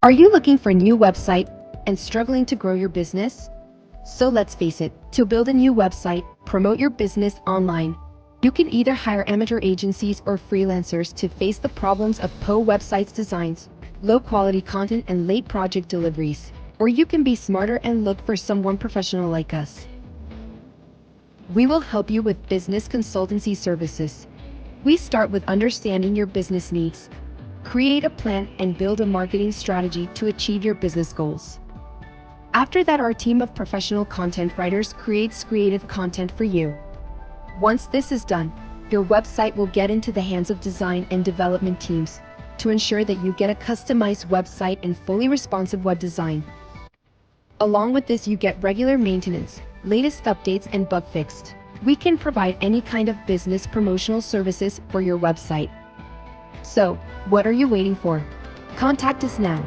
Are you looking for a new website and struggling to grow your business? So let's face it, to build a new website, promote your business online, you can either hire amateur agencies or freelancers to face the problems of poor websites designs, low quality content and late project deliveries. Or you can be smarter and look for someone professional like us. We will help you with business consultancy services. We start with understanding your business needs. Create a plan and build a marketing strategy to achieve your business goals. After that, our team of professional content writers creates creative content for you. Once this is done, your website will get into the hands of design and development teams to ensure that you get a customized website and fully responsive web design. Along with this, you get regular maintenance, latest updates, and bug fixed. We can provide any kind of business promotional services for your website. So, what are you waiting for? Contact us now.